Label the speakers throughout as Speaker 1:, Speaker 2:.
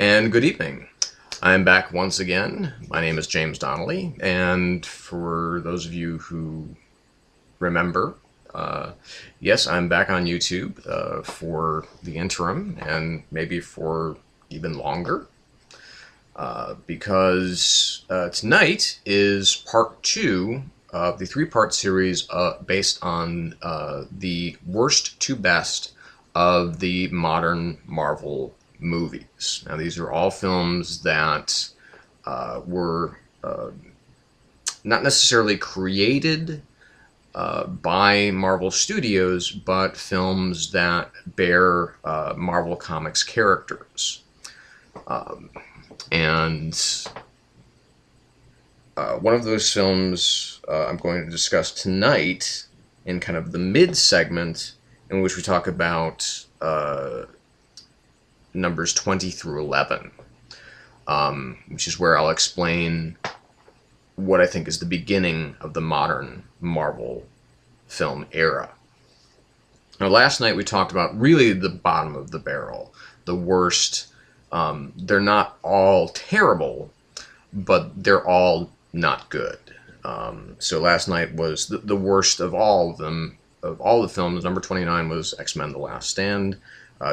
Speaker 1: And good evening. I'm back once again. My name is James Donnelly, and for those of you who remember, yes, I'm back on YouTube for the interim and maybe for even longer, because tonight is part two of the three-part series based on the worst to best of the modern Marvel movies. Now, these are all films that were not necessarily created by Marvel Studios, but films that bear Marvel Comics characters. And one of those films I'm going to discuss tonight in kind of the mid segment, in which we talk about numbers 20 through 11, which is where I'll explain what I think is the beginning of the modern Marvel film era. Now, last night we talked about really the bottom of the barrel, the worst. They're not all terrible, but they're all not good. So last night was the worst of all of them, of all the films. Number 29 was X-Men: The Last Stand.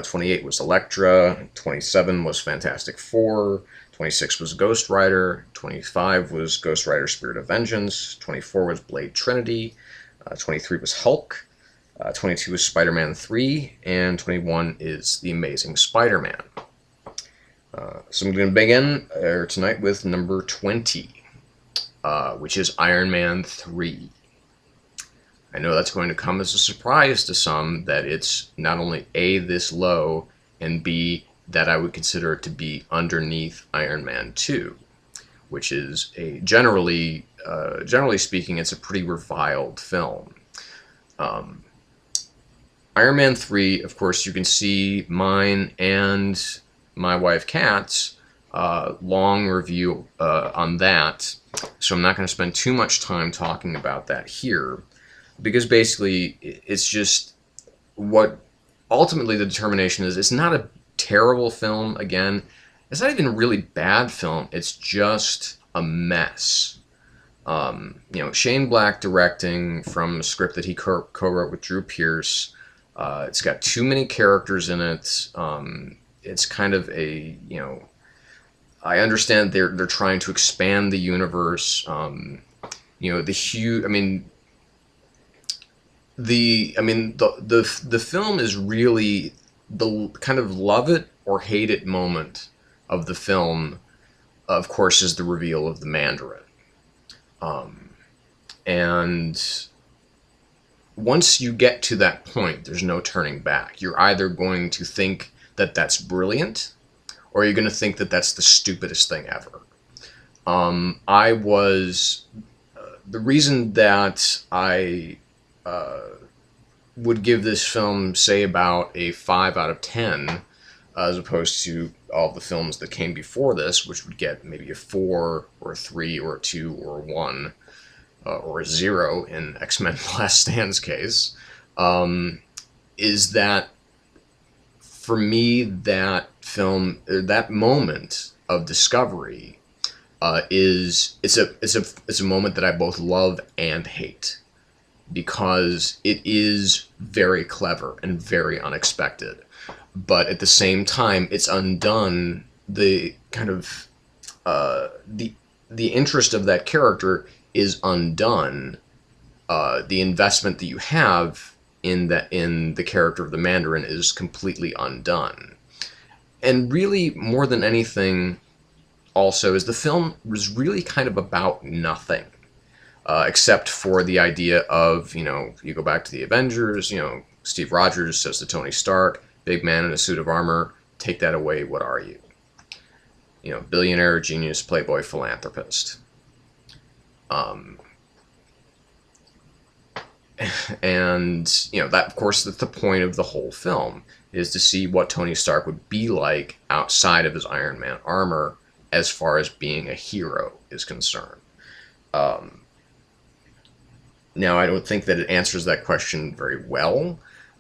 Speaker 1: 28 was Elektra. 27 was Fantastic Four. 26 was Ghost Rider. 25 was Ghost Rider: Spirit of Vengeance. 24 was Blade Trinity. 23 was Hulk. 22 is Spider-Man 3. And 21 is The Amazing Spider-Man. So I'm going to begin tonight with number 20, which is Iron Man 3. I know that's going to come as a surprise to some that it's not only A, this low, and B, that I would consider it to be underneath Iron Man 2, which is a generally speaking, it's a pretty reviled film. Iron Man 3, of course, you can see mine and my wife Kat's long review on that, so I'm not going to spend too much time talking about that here, because basically it's just what ultimately the determination is. It's not a terrible film. Again, it's not even a really bad film. It's just a mess. Shane Black directing from a script that he co-wrote with Drew Pearce. It's got too many characters in it. It's kind of a, I understand they're trying to expand the universe. The huge, the film is really the kind of love it or hate it moment of the film, of course, is the reveal of the Mandarin. And once you get to that point, there's no turning back. You're either going to think that that's brilliant, or you're going to think that that's the stupidest thing ever. The reason that I would give this film, say, about a 5 out of 10, as opposed to all the films that came before this, which would get maybe a 4 or a 3 or a 2 or a 1 or a 0 in X-Men: The Last Stand's case, is that for me, that film, that moment of discovery, it's a moment that I both love and hate, because it is very clever and very unexpected, but at the same time, it's undone the kind of the interest of that character is undone. The investment that you have in the character of the Mandarin is completely undone. And really, more than anything, also, is the film was really kind of about nothing, except for the idea of, you go back to the Avengers, Steve Rogers says to Tony Stark, big man in a suit of armor, take that away, what are you? Billionaire, genius, playboy, philanthropist. And, that, of course, that's the point of the whole film, is to see what Tony Stark would be like outside of his Iron Man armor as far as being a hero is concerned. Now, I don't think that it answers that question very well,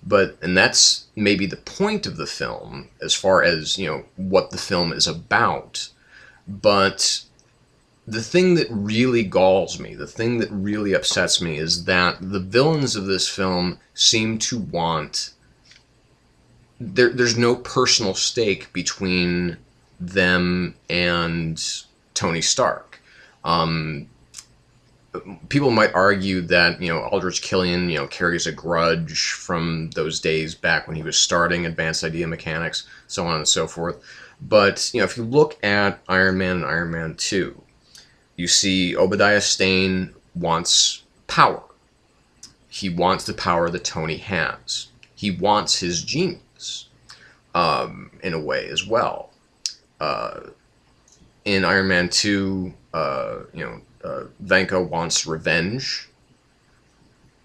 Speaker 1: and that's maybe the point of the film as far as, what the film is about. But the thing that really galls me, the thing that really upsets me, is that the villains of this film seem to want... There's no personal stake between them and Tony Stark. People might argue that, Aldrich Killian, carries a grudge from those days back when he was starting Advanced Idea Mechanics, so on and so forth. But, if you look at Iron Man and Iron Man 2, you see Obadiah Stane wants power. He wants the power that Tony has. He wants his genius, in a way as well. In Iron Man 2, Vanko wants revenge,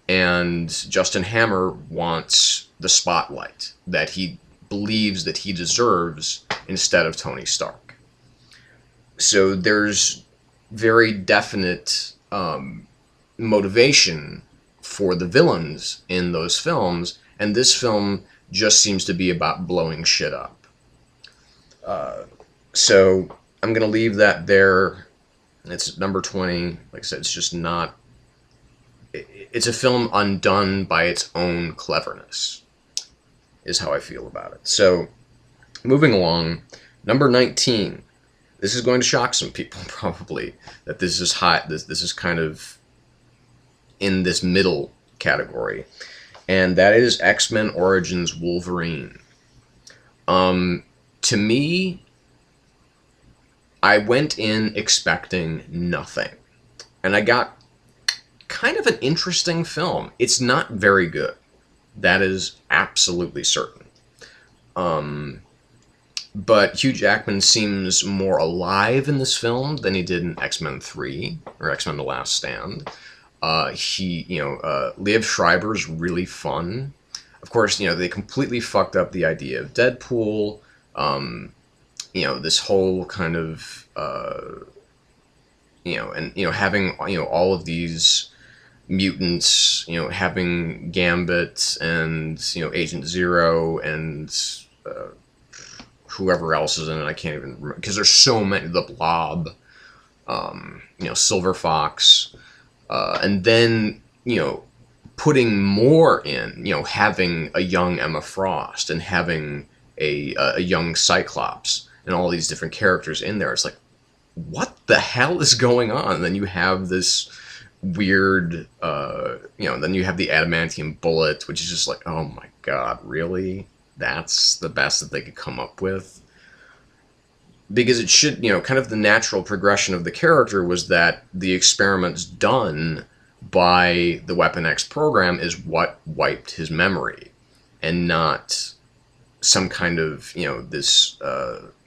Speaker 1: and Justin Hammer wants the spotlight that he believes that he deserves instead of Tony Stark. So there's very definite motivation for the villains in those films, and this film just seems to be about blowing shit up. So I'm going to leave that there. It's number 20. Like I said, it's just not... It's a film undone by its own cleverness, is how I feel about it. So, moving along, number 19. This is going to shock some people, probably, that this is high. This is kind of in this middle category. And that is X-Men Origins Wolverine. To me, I went in expecting nothing. And I got kind of an interesting film. It's not very good. That is absolutely certain. But Hugh Jackman seems more alive in this film than he did in X-Men 3, or X-Men The Last Stand. Liev Schreiber's really fun. Of course, they completely fucked up the idea of Deadpool. This whole kind of, having, all of these mutants, having Gambit and, Agent Zero and whoever else is in it, I can't even remember, because there's so many, the Blob, Silver Fox, and then, putting more in, having a young Emma Frost and having a young Cyclops and all these different characters in there. It's like, what the hell is going on? And then you have this weird, then you have the adamantium bullet, which is just like, oh my god, really? That's the best that they could come up with? Because it should, kind of the natural progression of the character was that the experiments done by the Weapon X program is what wiped his memory, and not some kind of, this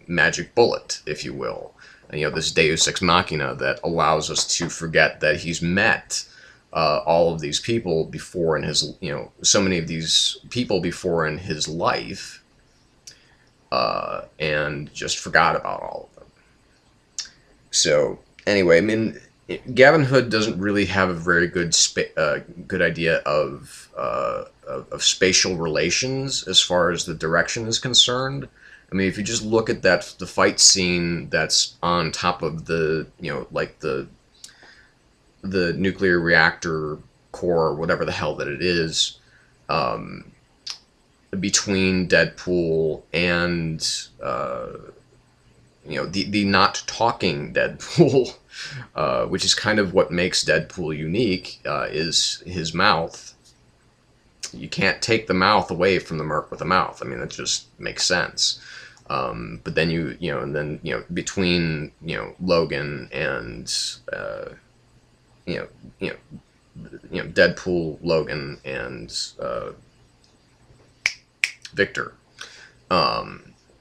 Speaker 1: magic bullet, if you will. This Deus Ex Machina that allows us to forget that he's met all of these people before in his, so many of these people before in his life, and just forgot about all of them. So, anyway, I mean, Gavin Hood doesn't really have a very good good idea of spatial relations as far as the direction is concerned. I mean, if you just look at the fight scene that's on top of the, like the nuclear reactor core, or whatever the hell that it is, between Deadpool and, the not talking Deadpool, which is kind of what makes Deadpool unique, is his mouth. You can't take the mouth away from the merc with a mouth. I mean, that just makes sense. But then between, Logan and, Deadpool, Logan, and, Victor.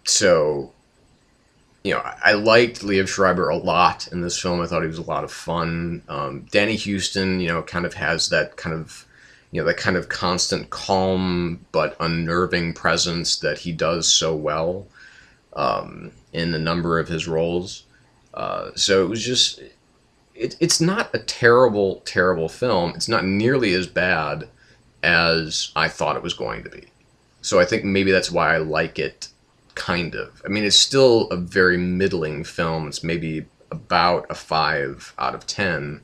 Speaker 1: So, I liked Liev Schreiber a lot in this film. I thought he was a lot of fun. Danny Huston, kind of has that kind of, that kind of constant calm but unnerving presence that he does so well in a number of his roles. So it was just, it's not a terrible, terrible film. It's not nearly as bad as I thought it was going to be. So I think maybe that's why I like it, kind of. I mean, it's still a very middling film. It's maybe about a 5 out of 10,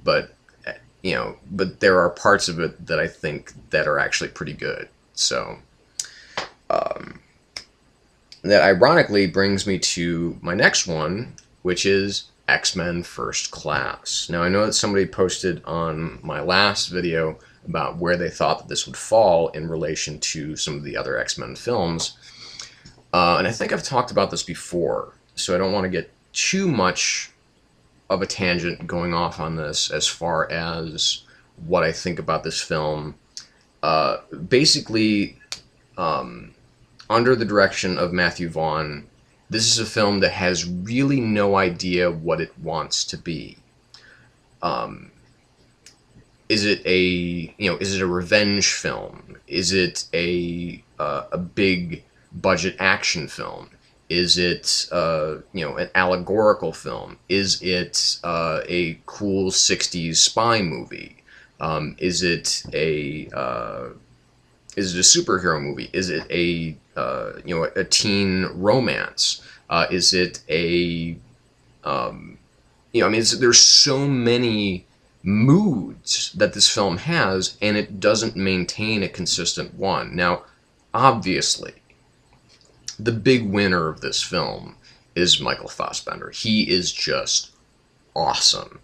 Speaker 1: but but there are parts of it that I think that are actually pretty good. So that ironically brings me to my next one, which is X-Men First Class. Now, I know that somebody posted on my last video about where they thought that this would fall in relation to some of the other X-Men films. And I think I've talked about this before, so I don't want to get too much of a tangent going off on this as far as what I think about this film. Basically, under the direction of Matthew Vaughn, this is a film that has really no idea what it wants to be. Is it a revenge film? Is it a big budget action film? Is it an allegorical film? Is it a cool '60s spy movie? Is it a superhero movie? Is it a teen romance? Is it there's so many moods that this film has, and it doesn't maintain a consistent one. Now, obviously, the big winner of this film is Michael Fassbender. He is just awesome.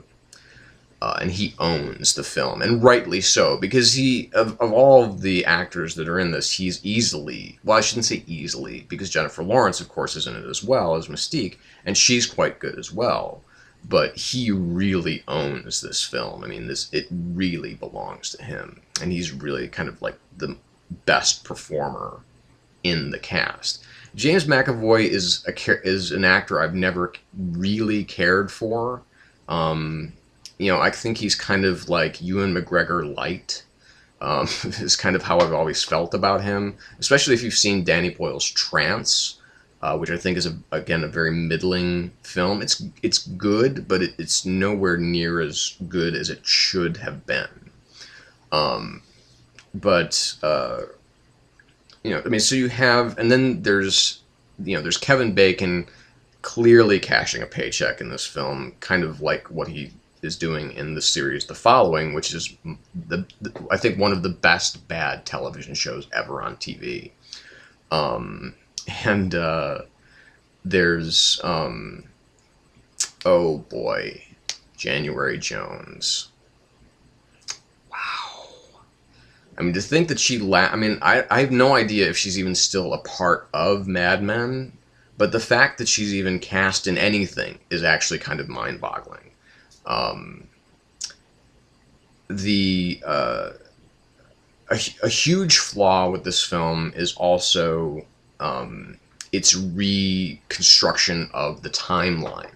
Speaker 1: And he owns the film, and rightly so, because of all of the actors that are in this, he's easily, well, I shouldn't say easily, because Jennifer Lawrence, of course, is in it as well as Mystique, and she's quite good as well, but he really owns this film. I mean, it really belongs to him, and he's really kind of like the best performer in the cast. James McAvoy is an actor I've never really cared for. I think he's kind of like Ewan McGregor light, is kind of how I've always felt about him, especially if you've seen Danny Boyle's Trance, which I think is, again, a very middling film. It's good, but it's nowhere near as good as it should have been. So you have, and then there's Kevin Bacon clearly cashing a paycheck in this film, kind of like what he is doing in the series The Following, which is I think one of the best bad television shows ever on TV. There's oh boy, January Jones. Wow. I mean, to think that I have no idea if she's even still a part of Mad Men, but the fact that she's even cast in anything is actually kind of mind-boggling. A huge flaw with this film is also its reconstruction of the timeline.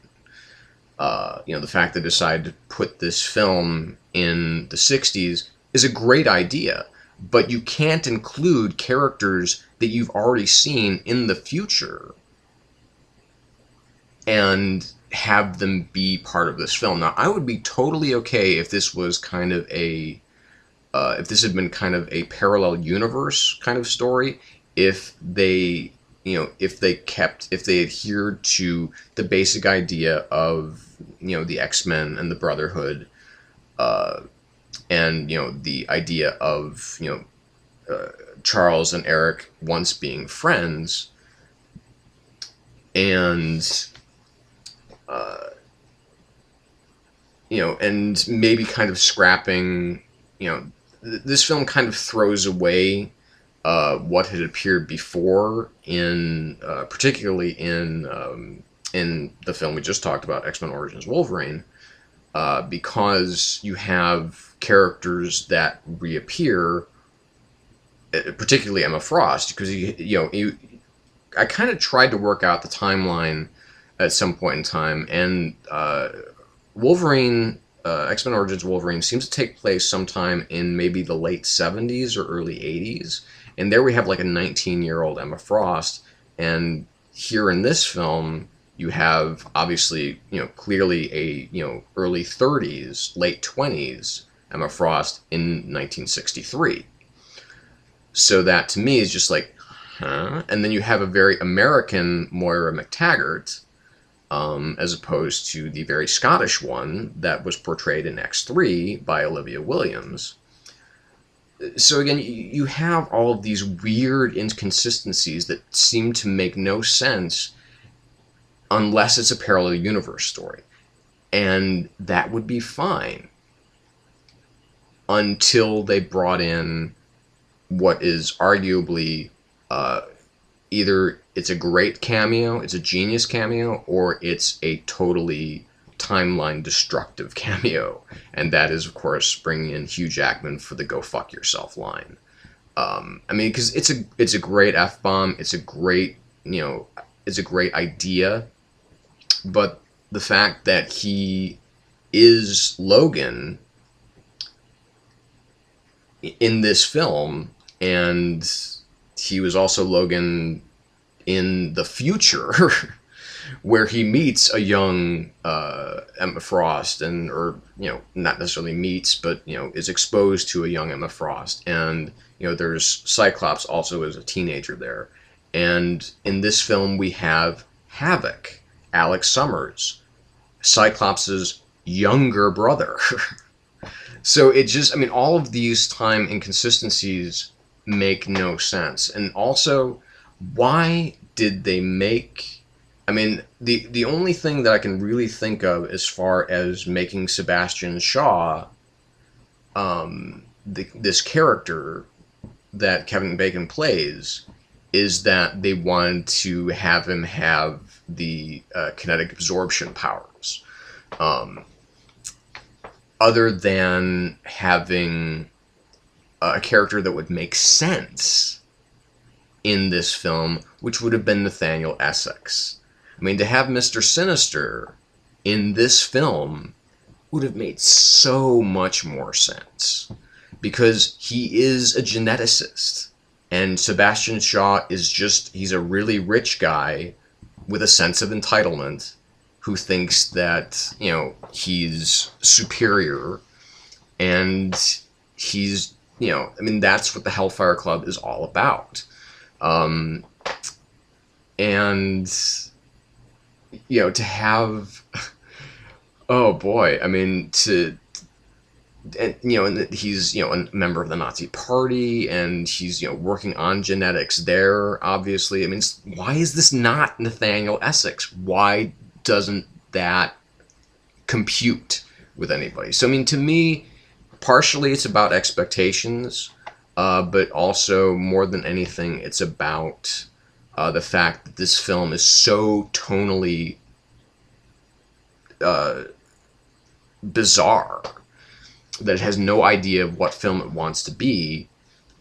Speaker 1: The fact they decided to put this film in the 60s is a great idea, but you can't include characters that you've already seen in the future and have them be part of this film. Now, I would be totally okay if this was kind of if this had been kind of a parallel universe kind of story, if they adhered to the basic idea of, the X-Men and the Brotherhood, and, the idea of, Charles and Eric once being friends, and and maybe kind of scrapping, this film kind of throws away what had appeared before particularly in the film we just talked about, X-Men Origins Wolverine, because you have characters that reappear, particularly Emma Frost, because I kind of tried to work out the timeline at some point in time, and Wolverine, X-Men Origins Wolverine seems to take place sometime in maybe the late 70s or early 80s, and there we have like a 19-year-old Emma Frost, and here in this film you have obviously, clearly a, early 30s, late 20s Emma Frost in 1963. So that to me is just like, huh? And then you have a very American Moira MacTaggert, as opposed to the very Scottish one that was portrayed in X3 by Olivia Williams. So again, you have all of these weird inconsistencies that seem to make no sense unless it's a parallel universe story. And that would be fine until they brought in what is arguably either it's a great cameo, it's a genius cameo, or it's a totally timeline destructive cameo. And that is, of course, bringing in Hugh Jackman for the "go fuck yourself" line. I mean, because it's a great F-bomb, it's a great, it's a great idea, but the fact that he is Logan in this film, and he was also Logan in the future, where he meets a young Emma Frost, or not necessarily meets, but is exposed to a young Emma Frost, and there's Cyclops also as a teenager there, and in this film we have Havoc, Alex Summers, Cyclops's younger brother. So it just, I mean, all of these time inconsistencies make no sense. And also, why did they make, I mean, the only thing that I can really think of as far as making Sebastian Shaw this character that Kevin Bacon plays is that they wanted to have him have the kinetic absorption powers. Other than having a character that would make sense in this film, which would have been Nathaniel Essex. I mean, to have Mr. Sinister in this film would have made so much more sense, because he is a geneticist, and Sebastian Shaw is just, he's a really rich guy with a sense of entitlement who thinks that, he's superior, and he's, I mean, that's what the Hellfire Club is all about. And, to have, oh boy, I mean, and he's, a member of the Nazi Party, and he's, working on genetics there, obviously. I mean, why is this not Nathaniel Essex? Why doesn't that compute with anybody? So, I mean, to me, partially it's about expectations, but also, more than anything, it's about the fact that this film is so tonally bizarre that it has no idea of what film it wants to be,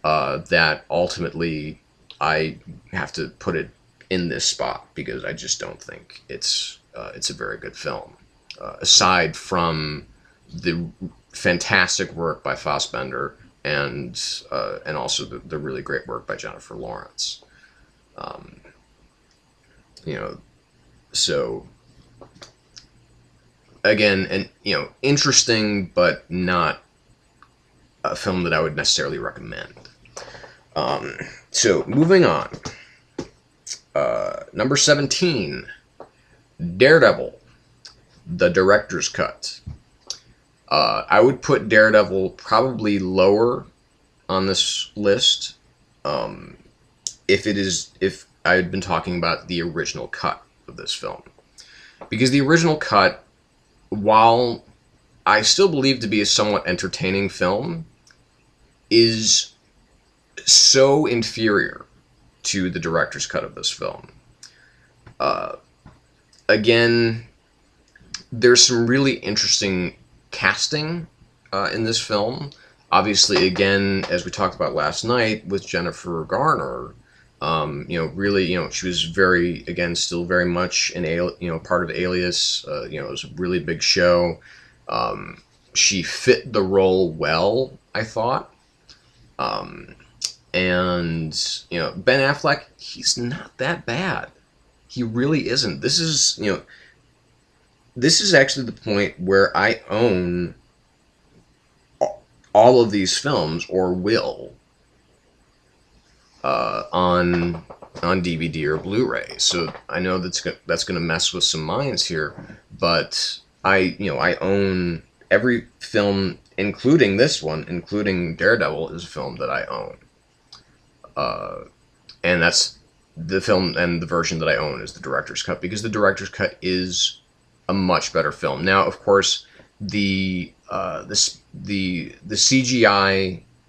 Speaker 1: that ultimately I have to put it in this spot, because I just don't think it's a very good film, aside from the fantastic work by Fassbender and also the really great work by Jennifer Lawrence. So again, and interesting, but not a film that I would necessarily recommend. So moving on, number 17, Daredevil, the director's cut. I would put Daredevil probably lower on this list, if I had been talking about the original cut of this film, because the original cut, while I still believe to be a somewhat entertaining film, is so inferior to the director's cut of this film. Again, there's some really interesting casting in this film. Obviously, again, as we talked about last night with Jennifer Garner, really, she was very, again, still very much part of Alias. It was a really big show. She fit the role well, I thought. And, Ben Affleck, he's not that bad. He really isn't. This is actually the point where I own all of these films, or will, on DVD or Blu-ray. So I know that's gonna mess with some minds here, but I own every film, including this one, including Daredevil, is a film that I own, and that's the film, and the version that I own is the director's cut, because the director's cut is a much better film. Now, of course, the CGI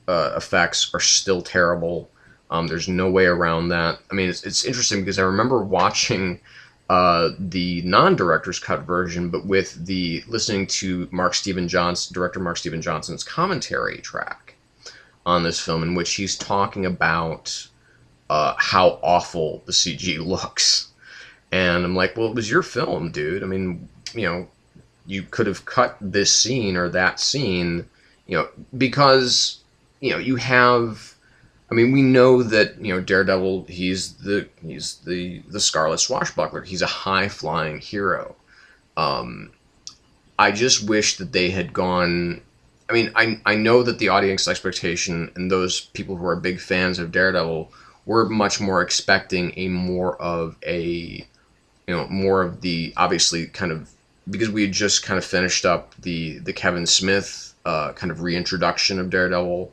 Speaker 1: effects are still terrible. There's no way around that. I mean, it's interesting because I remember watching the non-director's cut version, but with the listening to director Mark Steven Johnson's commentary track on this film, in which he's talking about how awful the CG looks. And I'm like, well, it was your film, dude. I mean, you could have cut this scene or that scene, because, you have, I mean, we know that, Daredevil, he's the Scarlet Swashbuckler. He's a high-flying hero. I just wish that they had gone, I mean, I know that the audience expectation and those people who are big fans of Daredevil were much more expecting more of the, obviously, kind of, because we had just kind of finished up the Kevin Smith kind of reintroduction of Daredevil.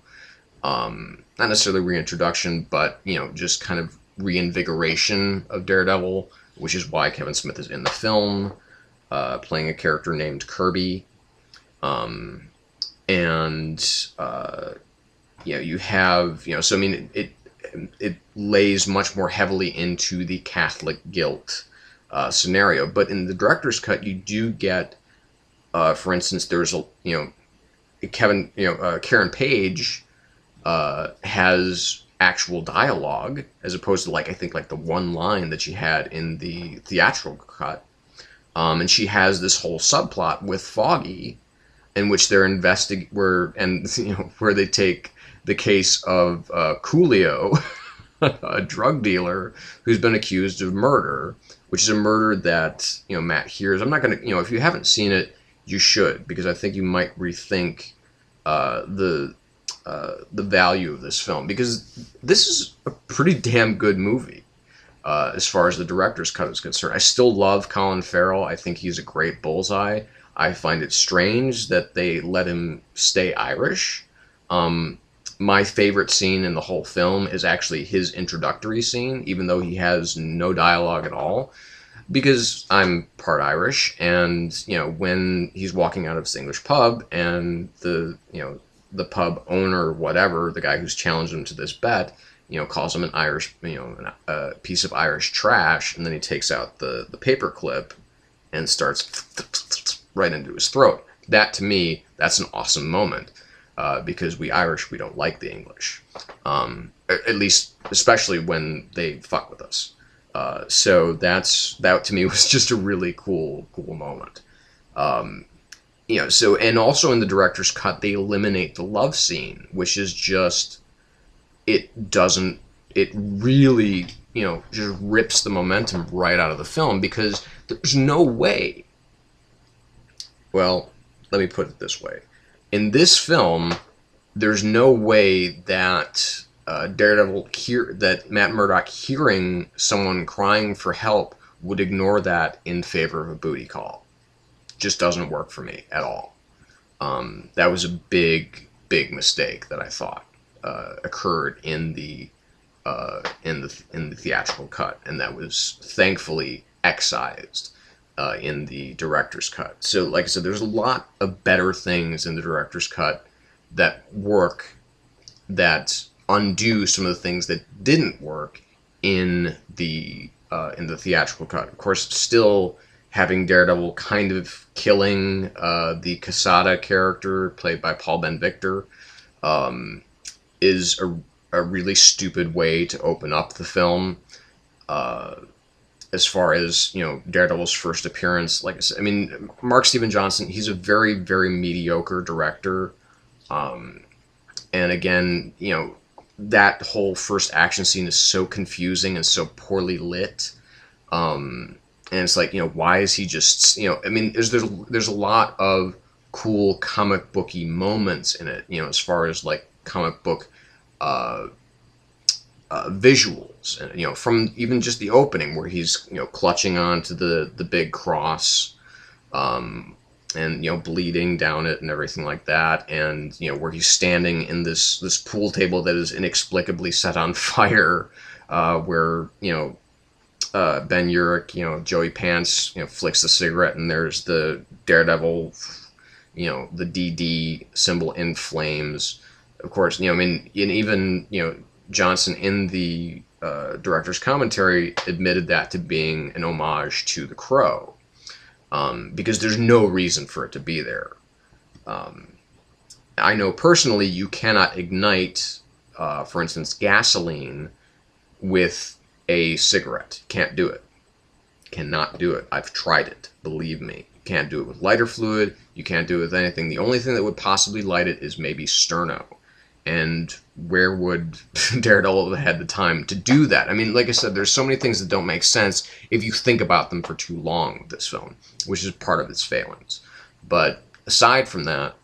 Speaker 1: Not necessarily reintroduction, but, just kind of reinvigoration of Daredevil, which is why Kevin Smith is in the film, playing a character named Kirby. And, you have, so I mean, it lays much more heavily into the Catholic guilt scenario. But in the director's cut, you do get, for instance, there's Karen Page has actual dialogue, as opposed to, I think, the one line that she had in the theatrical cut. And she has this whole subplot with Foggy, in which they're where they take the case of Coolio, a drug dealer who's been accused of murder, which is a murder that, Matt hears. I'm not going to, if you haven't seen it, you should, because I think you might rethink the value of this film, because this is a pretty damn good movie as far as the director's cut is concerned. I still love Colin Farrell. I think he's a great Bullseye. I find it strange that they let him stay Irish. My favorite scene in the whole film is actually his introductory scene, even though he has no dialogue at all, because I'm part Irish, and, when he's walking out of this English pub, and the pub owner, whatever, the guy who's challenged him to this bet, calls him an Irish, a piece of Irish trash, and then he takes out the paper clip and starts right into his throat. That, to me, that's an awesome moment, because we Irish, we don't like the English, at least, especially when they fuck with us. So that to me was just a really cool moment. So, and also in the director's cut, they eliminate the love scene, which is just, it really, just rips the momentum right out of the film, because there's no way, well, let me put it this way. In this film, there's no way that that Matt Murdock, hearing someone crying for help, would ignore that in favor of a booty call. Just doesn't work for me at all. That was a big mistake that I thought occurred in the theatrical cut, and that was thankfully excised in the director's cut. So, like I said, there's a lot of better things in the director's cut that work, that undo some of the things that didn't work in the theatrical cut. Of course, still having Daredevil kind of killing the Quesada character played by Paul Ben-Victor is a really stupid way to open up the film. As far as, Daredevil's first appearance, like I said, I mean, Mark Steven Johnson, he's a very, very mediocre director. And again, that whole first action scene is so confusing and so poorly lit. And it's like, why is he just, I mean, there's a lot of cool comic booky moments in it, as far as comic book visuals, and from even just the opening where he's clutching onto the big cross, and bleeding down it and everything like that, and where he's standing in this pool table that is inexplicably set on fire, where Ben Urich, Joey Pants, flicks the cigarette, and there's the Daredevil, the DD symbol in flames. Of course, and even Johnson in the director's commentary admitted that to being an homage to The Crow, because there's no reason for it to be there. I know personally you cannot ignite, for instance, gasoline with a cigarette. Can't do it. Cannot do it. I've tried it. Believe me. You can't do it with lighter fluid. You can't do it with anything. The only thing that would possibly light it is maybe sterno. And where would Daredevil have had the time to do that? I mean, like I said, there's so many things that don't make sense if you think about them for too long, this film, which is part of its failings. But aside from that,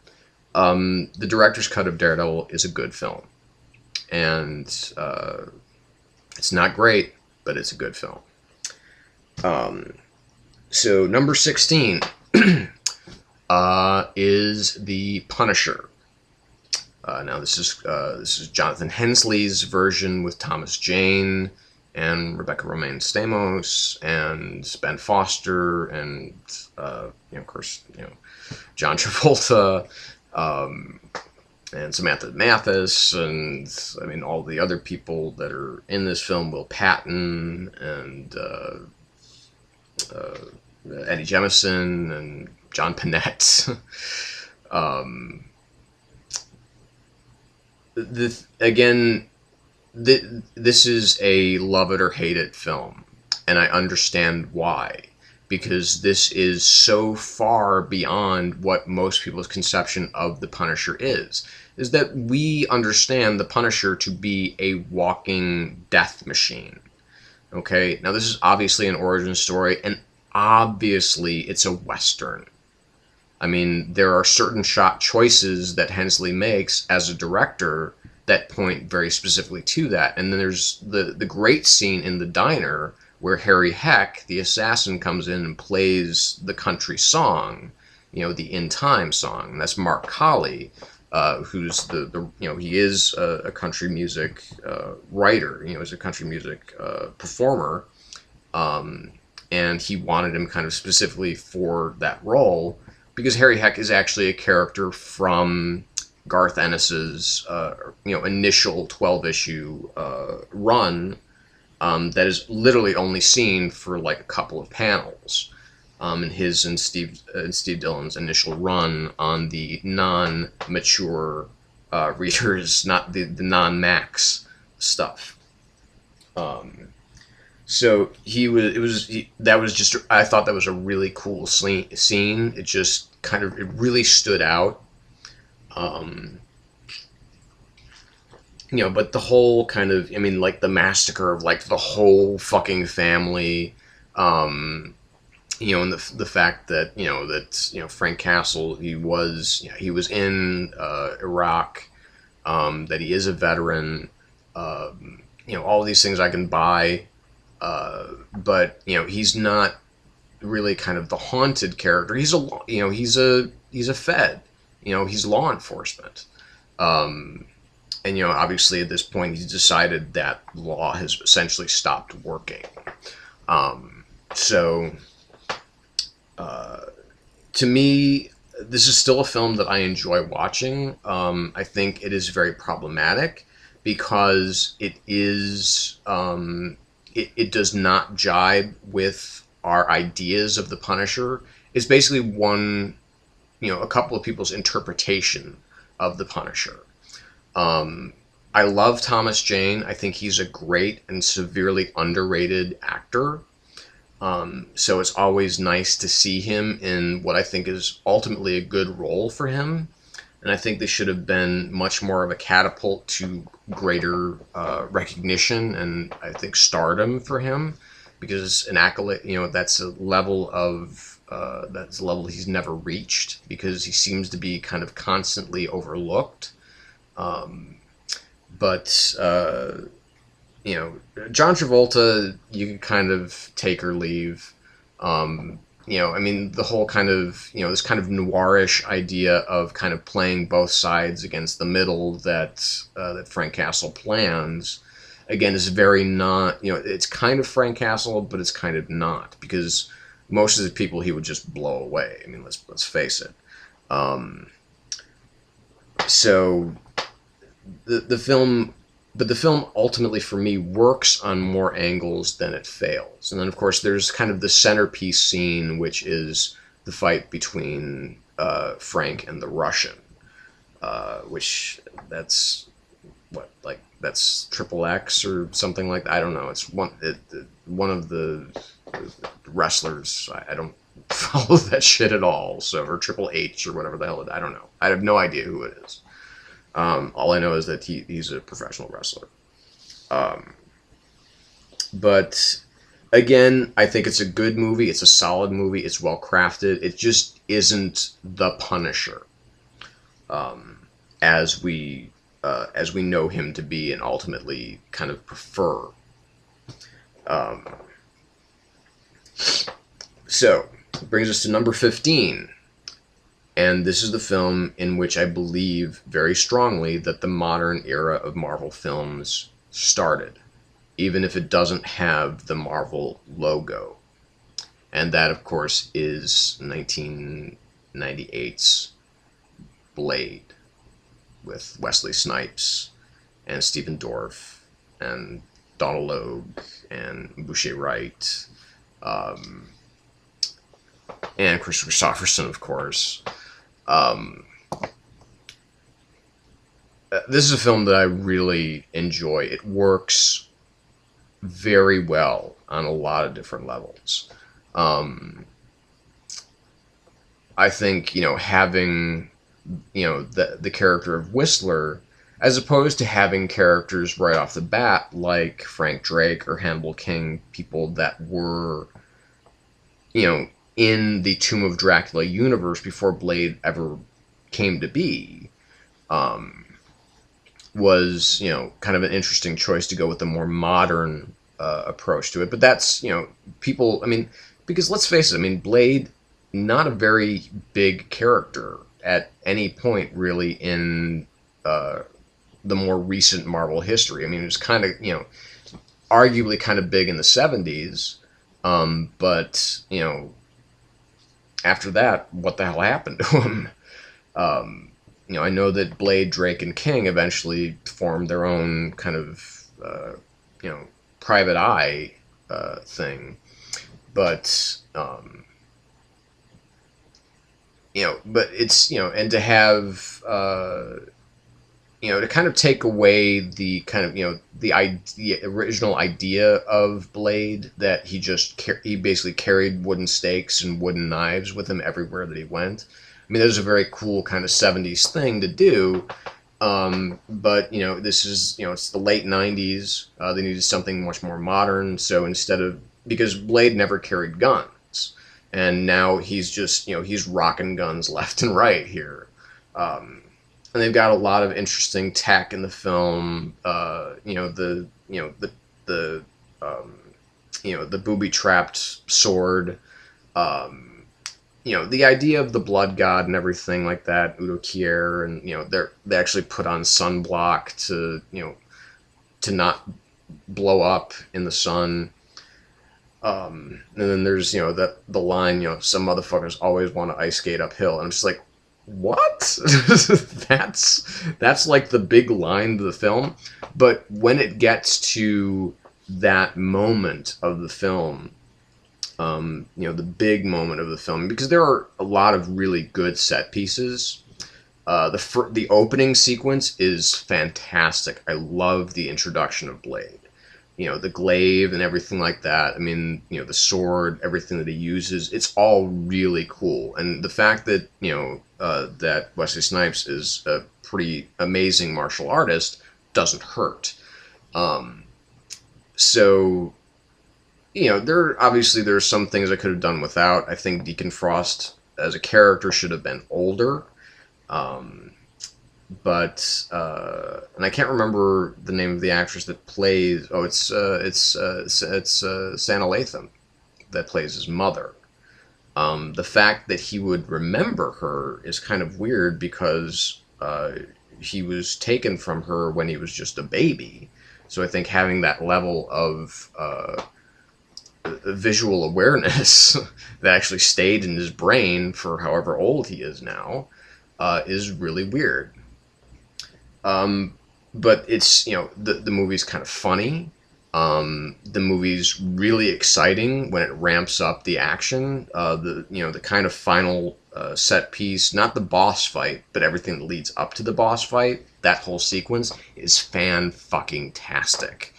Speaker 1: the director's cut of Daredevil is a good film. And it's not great, but it's a good film. So number 16 is The Punisher. Now this is Jonathan Hensleigh's version with Thomas Jane and Rebecca Romaine Stamos and Ben Foster and of course John Travolta, and Samantha Mathis, and I mean all the other people that are in this film, Will Patton and Eddie Jemison and John Panette. This is a love it or hate it film, and I understand why, because this is so far beyond what most people's conception of the Punisher is that we understand the Punisher to be a walking death machine. Okay, now this is obviously an origin story, and obviously it's a Western. I mean, there are certain shot choices that Hensley makes as a director that point very specifically to that. And then there's the great scene in the diner where Harry Heck, the assassin, comes in and plays the country song, the In Time song. And that's Mark Colley, who's he is a country music writer, he's a country music performer. And he wanted him kind of specifically for that role, because Harry Heck is actually a character from Garth Ennis's initial 12-issue run that is literally only seen for like a couple of panels in his and Steve Dillon's initial run on the non-mature readers, not the non-Max stuff. So I thought that was a really cool scene. It just it really stood out. But the whole the massacre of like the whole fucking family, and the fact that Frank Castle, he was in Iraq, that he is a veteran, all these things I can buy. But he's not really kind of the haunted character. He's a Fed. He's law enforcement. And obviously at this point he's decided that law has essentially stopped working. So to me, this is still a film that I enjoy watching. I think it is very problematic because it is it does not jibe with our ideas of the Punisher. It's basically a couple of people's interpretation of the Punisher. I love Thomas Jane. I think he's a great and severely underrated actor. So it's always nice to see him in what I think is ultimately a good role for him. And I think this should have been much more of a catapult to greater recognition and I think stardom for him, because an accolade, that's a level he's never reached, because he seems to be kind of constantly overlooked. But John Travolta, you could kind of take or leave. I mean, the whole kind of, this kind of noirish idea of kind of playing both sides against the middle that Frank Castle plans, again, is very not, it's kind of Frank Castle, but it's kind of not, because most of the people he would just blow away. I mean, let's face it. Um, so the film, but the film ultimately for me works on more angles than it fails. And then of course there's kind of the centerpiece scene, which is the fight between Frank and the Russian, which that's like that's Triple X or something like that. I don't know. It's one of the wrestlers. I don't follow that shit at all. So, or Triple H or whatever the hell I don't know. I have no idea who it is. All I know is that he's a professional wrestler. Um, but again, I think it's a good movie. It's a solid movie. It's well crafted. It just isn't The Punisher, um, as we know him to be and ultimately kind of prefer. Um, so brings us to number 15. And this is the film in which I believe very strongly that the modern era of Marvel films started, even if it doesn't have the Marvel logo. And that, of course, is 1998's Blade, with Wesley Snipes and Stephen Dorff and Donald Logue and Boucher Wright, um, and Chris Christopherson, of course. Um, this is a film that I really enjoy. It works very well on a lot of different levels. Um, I think, having, the character of Whistler, as opposed to having characters right off the bat like Frank Drake or Hannibal King, people that were, in the Tomb of Dracula universe before Blade ever came to be, um, was, kind of an interesting choice to go with a more modern approach to it. But that's, people, I mean, because let's face it, I mean, Blade, not a very big character at any point really in the more recent Marvel history. I mean, it was kind of, arguably kind of big in the 70s, but, after that, what the hell happened to him? I know that Blade, Drake, and King eventually formed their own kind of, private eye thing. But, but it's, and to have, to kind of take away the kind of, the original idea of Blade, that he basically carried wooden stakes and wooden knives with him everywhere that he went. I mean, that was a very cool kind of 70s thing to do. But, this is, it's the late 90s. They needed something much more modern. So because Blade never carried guns. And now he's just, he's rocking guns left and right here. And they've got a lot of interesting tech in the film. The booby trapped sword. The idea of the blood god and everything like that. Udo Kier, and they actually put on sunblock to not blow up in the sun. And then there's the line, some motherfuckers always want to ice skate uphill, and I'm just like, what? that's like the big line of the film. But when it gets to that moment of the film, the big moment of the film, because there are a lot of really good set pieces. The opening sequence is fantastic. I love the introduction of Blade. The glaive and everything like that. I mean, the sword, everything that he uses, it's all really cool. And the fact that, that Wesley Snipes is a pretty amazing martial artist doesn't hurt. So, there's some things I could have done without. I think Deacon Frost as a character should have been older. but and I can't remember the name of the actress that plays. Oh, it's Santa Latham that plays his mother. The fact that he would remember her is kind of weird because he was taken from her when he was just a baby. So I think having that level of visual awareness that actually stayed in his brain for however old he is now is really weird. Um, but it's, the movie's kind of funny. The movie's really exciting when it ramps up the action. The kind of final set piece, not the boss fight, but everything that leads up to the boss fight. That whole sequence is fan fucking tastic.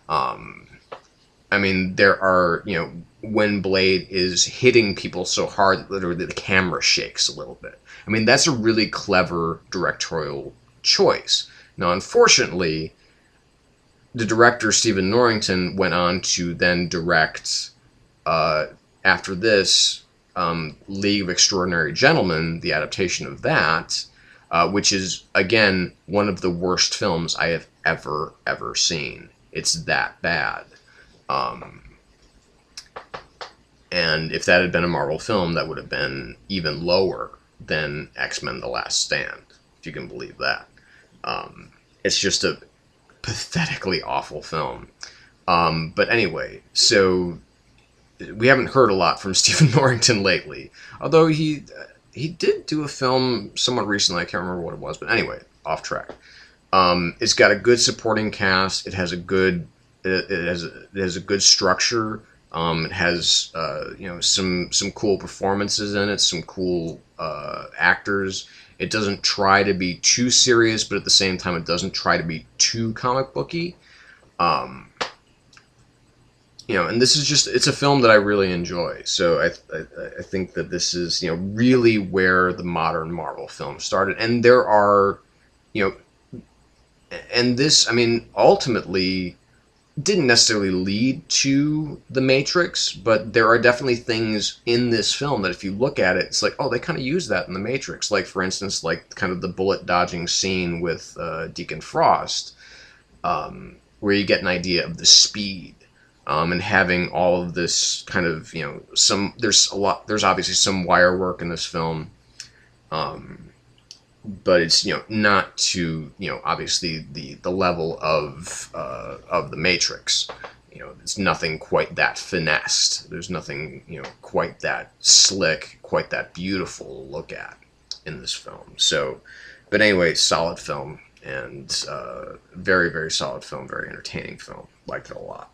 Speaker 1: Um, I mean, there are, when Blade is hitting people so hard that literally the camera shakes a little bit. I mean, that's a really clever directorial choice. Now, unfortunately, the director, Stephen Norrington, went on to then direct, uh, after this, League of Extraordinary Gentlemen, the adaptation of that, which is, again, one of the worst films I have ever seen. It's that bad. Um, and if that had been a Marvel film, that would have been even lower than X-Men The Last Stand, if you can believe that. It's just a pathetically awful film. But anyway, so we haven't heard a lot from Stephen Norrington lately, although he did do a film somewhat recently. I can't remember what it was, but anyway, off track. It's got a good supporting cast. It has a good it has a good structure. It has some cool performances in it, some cool actors. It doesn't try to be too serious, but at the same time, it doesn't try to be too comic booky. Um, and this is it's a film that I really enjoy. So I think that this is really where the modern Marvel film started, and there are you know and this, I mean, ultimately didn't necessarily lead to The Matrix, but there are definitely things in this film that if you look at it, it's like, oh, they kind of use that in The Matrix. Like, for instance, like kind of the bullet dodging scene with Deacon Frost, where you get an idea of the speed, and having all of this kind of, there's obviously some wire work in this film. But it's not to obviously the level of the Matrix. It's nothing quite that finessed. There's nothing quite that slick, quite that beautiful to look at in this film. So, but anyway, solid film, and very, very solid film, very entertaining film. Liked it a lot.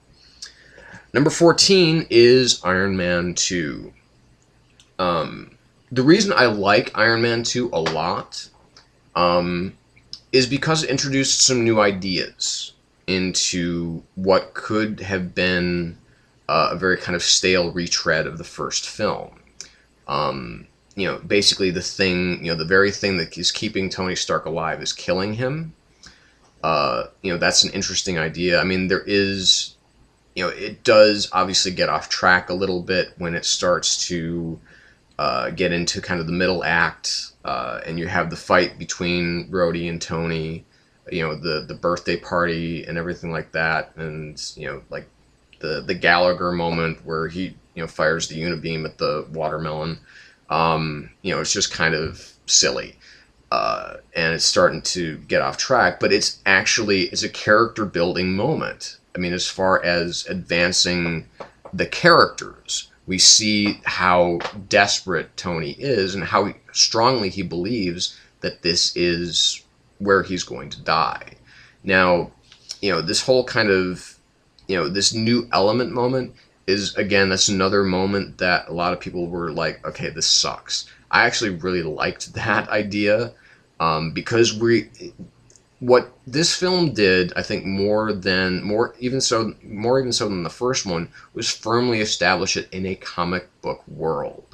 Speaker 1: Number 14 is Iron Man 2. The reason I like Iron Man 2 a lot is because it introduced some new ideas into what could have been a very kind of stale retread of the first film. Basically the very thing that is keeping Tony Stark alive is killing him. That's an interesting idea. I mean, there is, it does obviously get off track a little bit when it starts to get into kind of the middle act, and you have the fight between Rhodey and Tony, the birthday party and everything like that, and like the Gallagher moment where he fires the unibeam at the watermelon. It's just kind of silly, and it's starting to get off track. But it's a character building moment. I mean, as far as advancing the characters, we see how desperate Tony is and how strongly he believes that this is where he's going to die. Now, this whole kind of, this new element moment is, again, that's another moment that a lot of people were like, okay, this sucks. I actually really liked that idea, because what this film did, I think, more even so than the first one, was firmly establish it in a comic book world.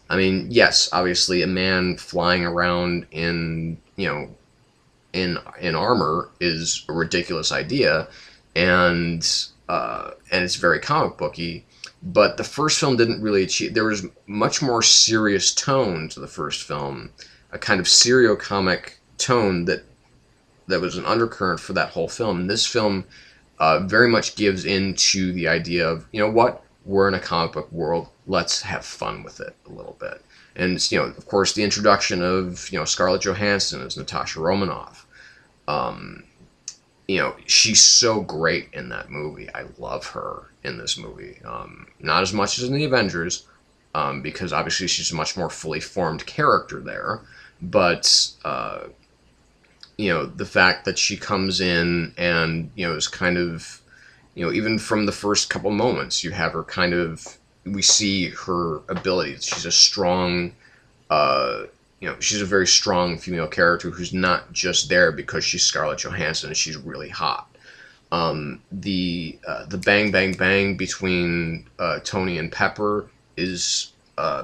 Speaker 1: I mean, yes, obviously, a man flying around in armor is a ridiculous idea, and it's very comic booky. But the first film didn't really achieve. There was much more serious tone to the first film, a kind of serio comic tone that was an undercurrent for that whole film. And this film very much gives into the idea of, you know what, we're in a comic book world, let's have fun with it a little bit. And it's, you know, of course, the introduction of, you know, Scarlett Johansson as Natasha Romanoff. You know, she's so great in that movie. I love her in this movie. Not as much as in the Avengers, because obviously she's a much more fully formed character there. But you know, the fact that she comes in and, you know, is kind of, you know, even from the first couple moments, you have her kind of, we see her abilities. She's a strong, you know, she's a very strong female character who's not just there because she's Scarlett Johansson and she's really hot. The bang bang bang between Tony and Pepper is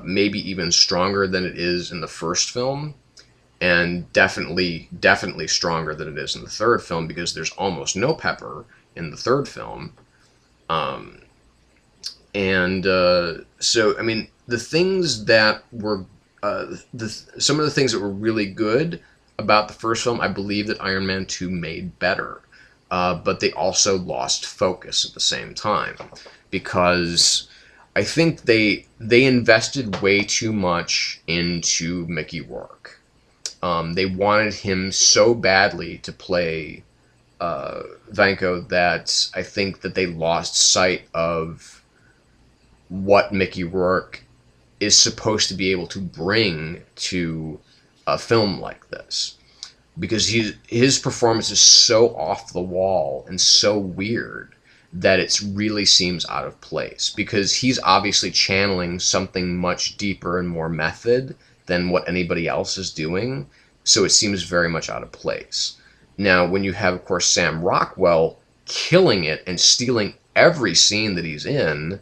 Speaker 1: maybe even stronger than it is in the first film, and definitely stronger than it is in the third film, because there's almost no Pepper in the third film. And so, I mean, the things that were some of the things that were really good about the first film, I believe that Iron Man 2 made better. But they also lost focus at the same time, because I think they invested way too much into Mickey Rourke. They wanted him so badly to play Vanko that I think that they lost sight of what Mickey Rourke is supposed to be able to bring to a film like this. Because his performance is so off the wall and so weird that it really seems out of place. Because he's obviously channeling something much deeper and more method than what anybody else is doing. So it seems very much out of place. Now, when you have, of course, Sam Rockwell killing it and stealing every scene that he's in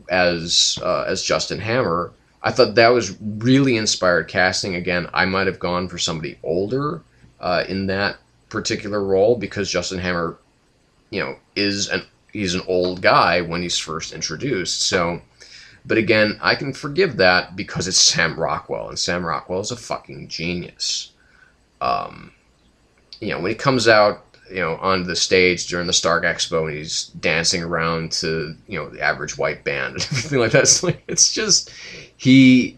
Speaker 1: as Justin Hammer, I thought that was really inspired casting. Again, I might have gone for somebody older in that particular role, because Justin Hammer, you know, he's an old guy when he's first introduced. So, but again, I can forgive that because it's Sam Rockwell, and Sam Rockwell is a fucking genius. You know, when he comes out, you know, onto the stage during the Stark Expo and he's dancing around to, you know, the Average White Band and everything like that. It's just, you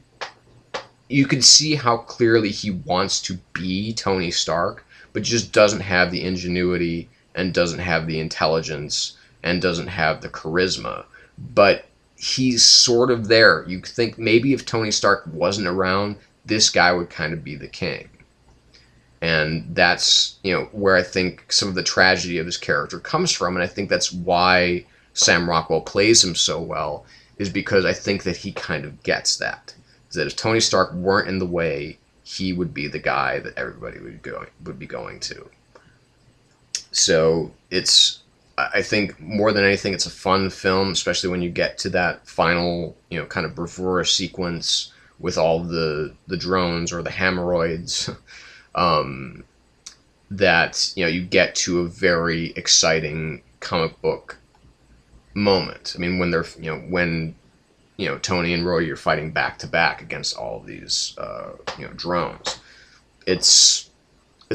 Speaker 1: can see how clearly he wants to be Tony Stark, but just doesn't have the ingenuity and doesn't have the intelligence and doesn't have the charisma. But he's sort of there. You think maybe if Tony Stark wasn't around, this guy would kind of be the king. And that's, you know, where I think some of the tragedy of his character comes from. And I think that's why Sam Rockwell plays him so well, is because I think that he kind of gets that. That if Tony Stark weren't in the way, he would be the guy that everybody would be going to. So it's, I think more than anything, it's a fun film, especially when you get to that final, you know, kind of bravura sequence with all the drones or the Hameroids. That, you know, you get to a very exciting comic book moment. I mean, when they're, when Tony and Rhodey are fighting back to back against all of these drones. It's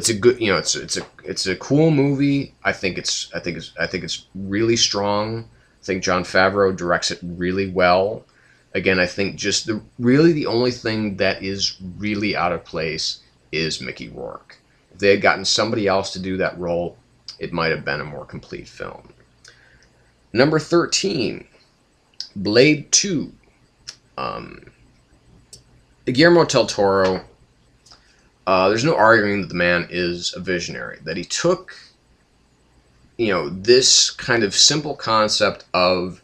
Speaker 1: a good, it's a cool movie. I think it's really strong. I think Jon Favreau directs it really well. Again, I think just the only thing that is really out of place is Mickey Rourke. If they had gotten somebody else to do that role, it might have been a more complete film. Number 13, Blade 2. Guillermo del Toro, there's no arguing that the man is a visionary, that he took, this kind of simple concept of,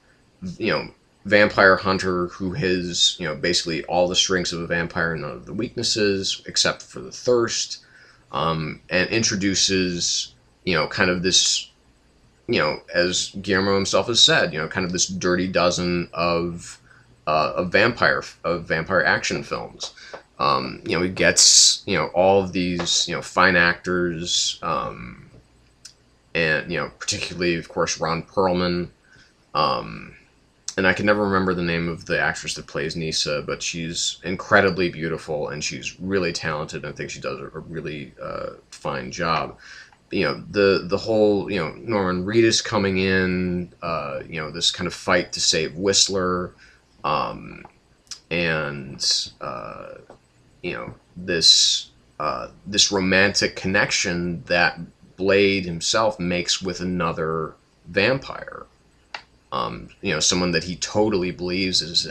Speaker 1: vampire hunter who has, basically all the strengths of a vampire and none of the weaknesses, except for the thirst, and introduces, kind of this, as Guillermo himself has said, kind of this dirty dozen of vampire action films. He gets, all of these, fine actors, and, particularly, of course, Ron Perlman, and I can never remember the name of the actress that plays Nisa, but she's incredibly beautiful and she's really talented. And I think she does a really fine job. The whole Norman Reedus coming in, this kind of fight to save Whistler, and this romantic connection that Blade himself makes with another vampire. Someone that he totally believes is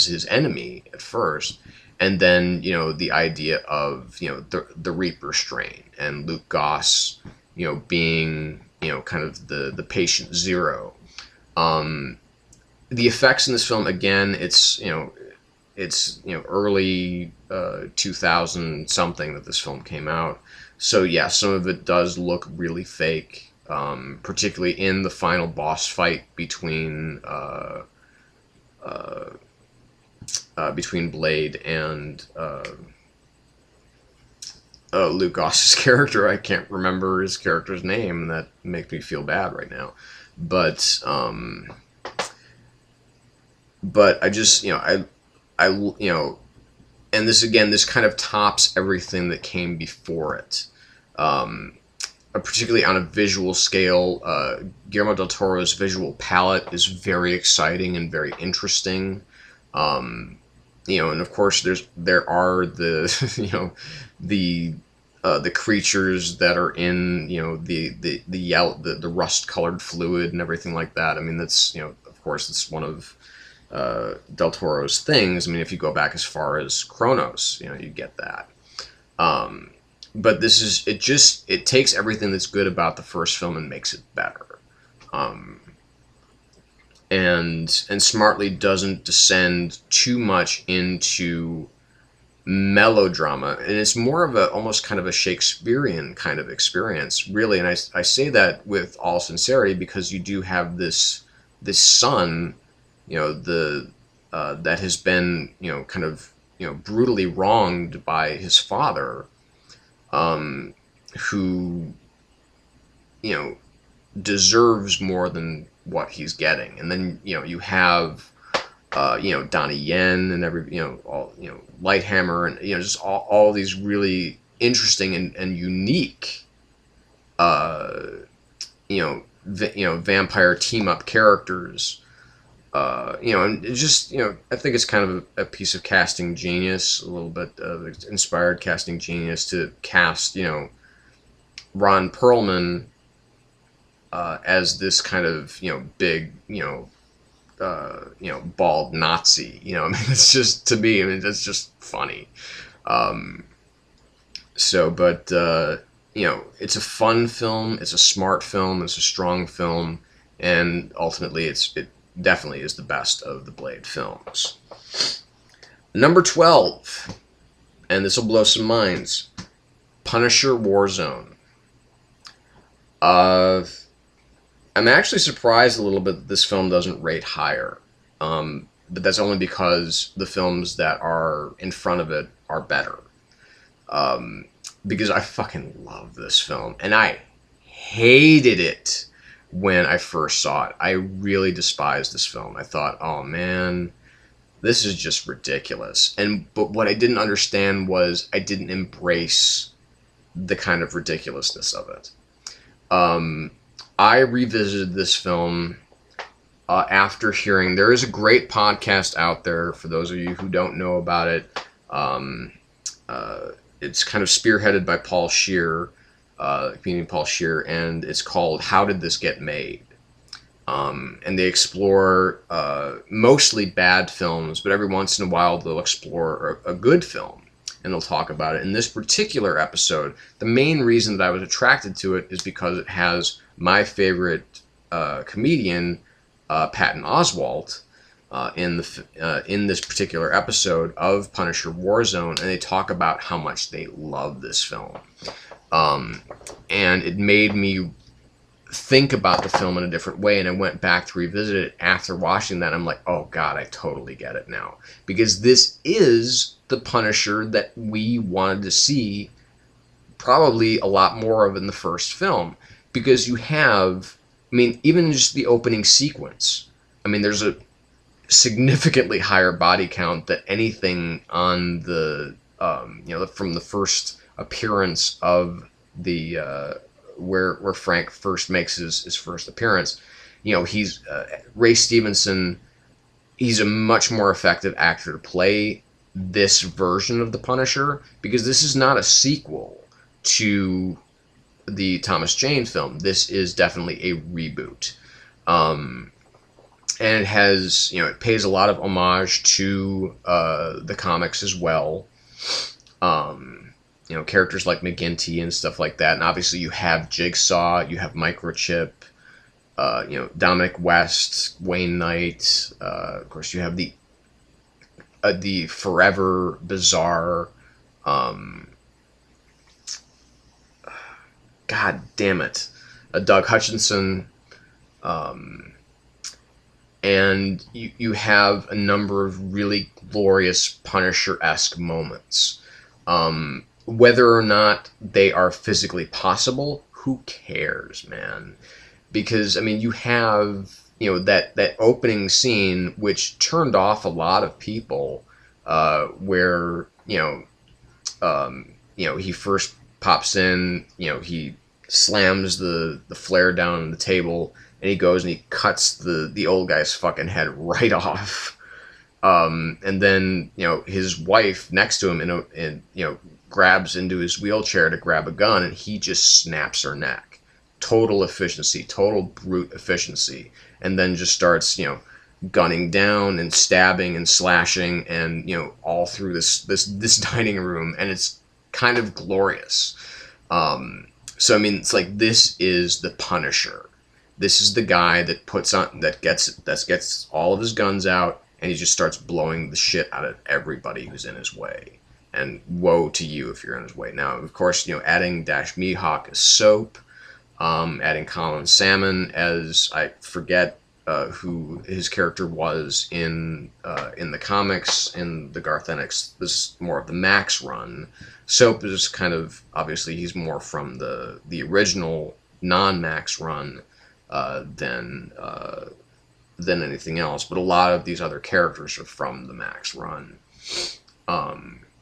Speaker 1: his enemy at first, and then the idea of the Reaper strain and Luke Goss, being kind of the patient zero. The effects in this film, again, it's early 2000 something that this film came out, so yeah, some of it does look really fake. Particularly in the final boss fight between Blade and Luke Goss's character. I can't remember his character's name, and that makes me feel bad right now. But I just and this kind of tops everything that came before it. Particularly on a visual scale, Guillermo del Toro's visual palette is very exciting and very interesting. And of course there are the the creatures that are in the yellow, the rust colored fluid and everything like that. I mean, that's of course it's one of del Toro's things. I mean, if you go back as far as Chronos, you get that. But it takes everything that's good about the first film and makes it better. And smartly doesn't descend too much into melodrama. And it's more of almost kind of a Shakespearean kind of experience, really. And I say that with all sincerity because you do have this son, that has been, kind of, brutally wronged by his father, who, deserves more than what he's getting. And then, you have, Donnie Yen and all, Lighthammer and, just all these really interesting and unique, vampire team up characters. And it just, I think it's kind of a piece of casting genius, a little bit of inspired casting genius to cast, Ron Perlman as this kind of, big, bald Nazi. I mean, it's just, to me, that's just funny. It's a fun film, it's a smart film, it's a strong film, and ultimately it definitely is the best of the Blade films. Number 12, and this will blow some minds, Punisher Warzone. I'm actually surprised a little bit that this film doesn't rate higher, but that's only because the films that are in front of it are better. Because I fucking love this film, and I hated it when I first saw it. I really despised this film. I thought, oh man, this is just ridiculous. But what I didn't understand was I didn't embrace the kind of ridiculousness of it. I revisited this film after hearing, there is a great podcast out there for those of you who don't know about it. It's kind of spearheaded by Paul Scheer, comedian Paul Scheer, and it's called How Did This Get Made? And they explore mostly bad films, but every once in a while they'll explore a good film, and they'll talk about it. In this particular episode, the main reason that I was attracted to it is because it has my favorite comedian, Patton Oswalt, in this particular episode of Punisher Warzone, and they talk about how much they love this film. And it made me think about the film in a different way, and I went back to revisit it after watching that. I'm like, oh god, I totally get it now, because this is the Punisher that we wanted to see probably a lot more of in the first film, because you have, I mean, even just the opening sequence, I mean, there's significantly higher body count than anything on the from the first appearance of the where Frank first makes his first appearance. He's Ray Stevenson. He's a much more effective actor to play this version of the Punisher, because this is not a sequel to the Thomas Jane film. This is definitely a reboot. And it has, it pays a lot of homage to the comics as well. Characters like McGinty and stuff like that. And obviously you have Jigsaw, you have Microchip, Dominic West, Wayne Knight. Of course, you have the forever bizarre. God damn it, Doug Hutchinson. And you have a number of really glorious Punisher-esque moments. Whether or not they are physically possible, who cares, man? Because, I mean, you have, that opening scene, which turned off a lot of people, where, he first pops in, he slams the flare down on the table, and he goes and he cuts the old guy's fucking head right off. And then, his wife next to him, and grabs into his wheelchair to grab a gun, and he just snaps her neck. Total efficiency, total brute efficiency. And then just starts, gunning down and stabbing and slashing, and, all through this dining room, and it's kind of glorious. So, I mean, it's like, this is the Punisher. This is the guy that gets all of his guns out, and he just starts blowing the shit out of everybody who's in his way. And woe to you if you're in his way. Now, of course, adding Dash Mihawk as Soap, adding Colin Salmon as, I forget who his character was in the comics, in the Garth Ennis. This is more of the Max run. Soap is kind of, obviously, he's more from the original non-Max run than anything else. But a lot of these other characters are from the Max run.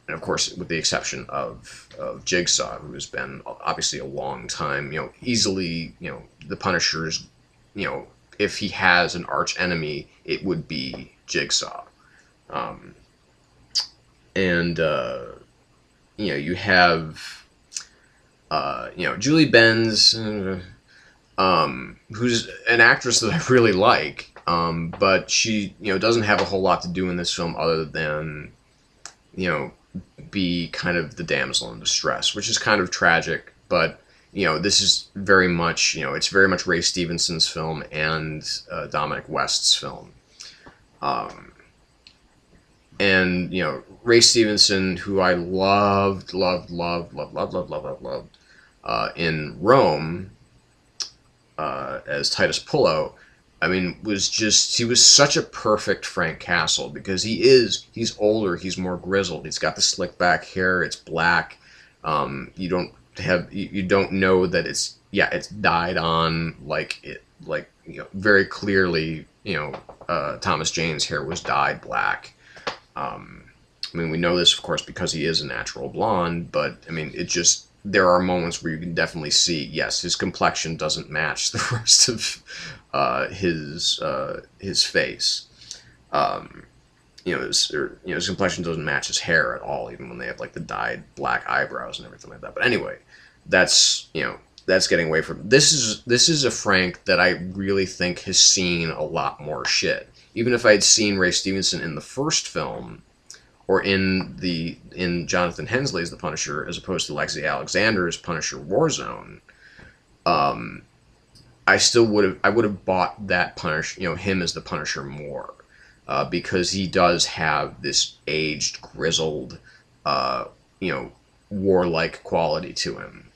Speaker 1: And of course, with the exception of Jigsaw, who has been obviously a long time, easily, the Punisher's, if he has an arch enemy, it would be Jigsaw. You have, Julie Benz, who's an actress that I really like, but she, doesn't have a whole lot to do in this film other than, be kind of the damsel in distress, which is kind of tragic, but, this is very much, it's very much Ray Stevenson's film and Dominic West's film. Ray Stevenson, who I loved in Rome, as Titus Pullo, I mean, he was such a perfect Frank Castle, because he's older, he's more grizzled, he's got the slick back hair, it's black, you don't know that it's dyed on, very clearly, Thomas Jane's hair was dyed black. I mean, we know this, of course, because he is a natural blonde, but, I mean, there are moments where you can definitely see, yes, his complexion doesn't match the rest of his face. His complexion doesn't match his hair at all, even when they have the dyed black eyebrows and everything like that. But anyway, that's getting away from this is a Frank that I really think has seen a lot more shit. Even if I had seen Ray Stevenson in the first film, or in Jonathan Hensley's The Punisher, as opposed to Lexi Alexander's Punisher Warzone, I would have bought that Punisher, him as the Punisher more, because he does have this aged, grizzled, warlike quality to him.